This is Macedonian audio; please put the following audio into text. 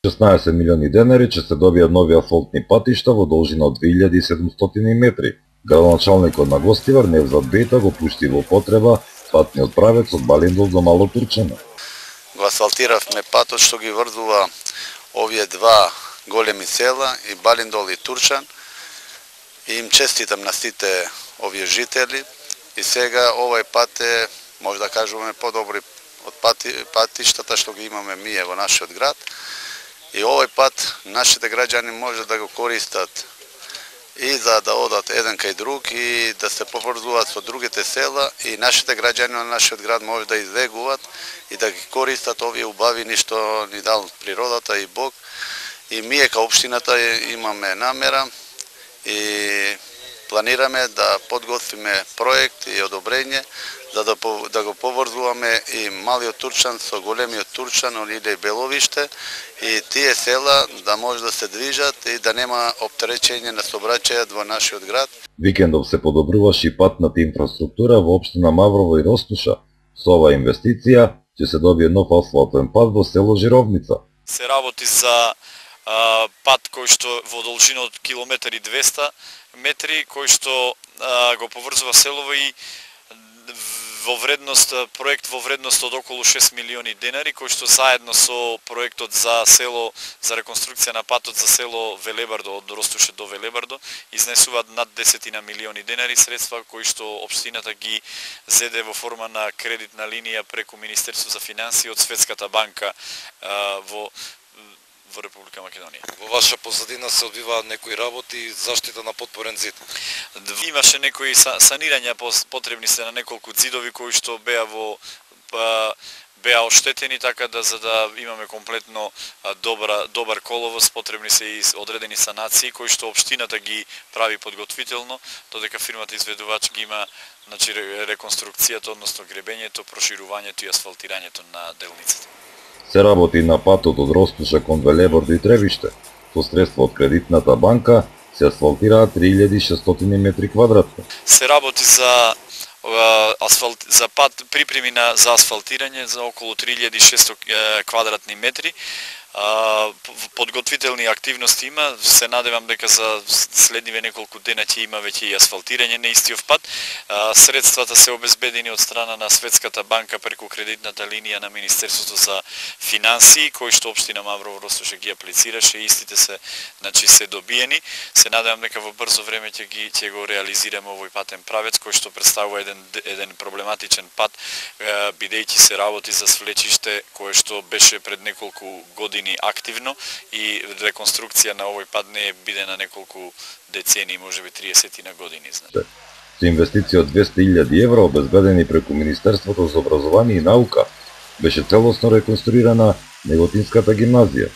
16 милиони денари ќе се добијат нови асфалтни патишта во должина од 2700 метри. Градоначалникот на Гостивар Невзат Бејта го пушти во употреба патниот правец од Балиндол до Мало Турчано. Го асфалтиравме патот што ги врзува овие два големи села, и Балиндол и Турчан. И им честитам на сите овие жители. И сега овој пат е, може да кажуваме, подобри од патиштата што ги имаме ние во нашиот град. И овој пат нашите граѓани може да го користат и за да одат еден кај друг и да се поврзуваат со другите села, и нашите граѓани на нашиот град може да избегуваат и да ги користат овие убавини што ни дал природата и Бог. И ние као општината имаме намера и планираме да подготвиме проект и одобрење за да го поврзуваме и Малиот Турчан со големиот Турчан или Беловиште, и тие села да може да се движат и да нема оптеречење на сообраќајот во нашиот град. Викендов се подобруваше и патната инфраструктура во општина Маврово и Ростуша. Со оваа инвестиција ќе се добие нов асфалтен пат во село Жировница. Се работи за пат кој што во должина од километар и 200 метри, кој што го поврзува селово, и во вредност, проект во вредност од околу 6 милиони денари, кој што заедно со проектот за село, за реконструкција на патот за село Велебардо, од Ростуше до Велебардо, изнесуваат над 10 милиони денари средства кои што општината ги зеде во форма на кредитна линија преку Министерство за финансии од Светската банка во Република Македонија. Во ваша позадина се одвиваат некои работи и заштита на подпорен зид. Имаше некои санирања потребни се на неколку зидови кои што беа оштетени, така да за да имаме комплетно добар коловоз потребни се и одредени санации кои што општината ги прави подготвително, додека фирмата изведувач ги има, значи, реконструкцијата, односно гребењето, проширувањето и асфалтирањето на делницата. Се работи на патот од Ростуша кон Велебардо и Требиште. Со средства од кредитната банка се асфалтираат 3600 метри квадратни. Се работи за пат, припреми за асфалтирање за околу 3600 квадратни метри. Подготвителни активности има. Се надевам дека за следниве неколку дена ќе има веќе и асфалтирање на истиот пат. Средствата се обезбедени од страна на Светската банка преку кредитната линија на Министерството за финансии, кој што општина Маврово Ростуше ги аплицираше, истите се, значи, се добиени. Се надевам дека во брзо време ќе го реализираме овој патен правец, кој што представува еден проблематичен пат, бидејќи се работи за свлечиште кое што беше пред неколку години активно, и реконструкција на овој пат не е бидена неколку децени, можеби 30 на години. Со инвестиција од 200.000 евра обезбедени преку Министерството за образование и наука, беше целосно реконструирана Неготинската гимназија.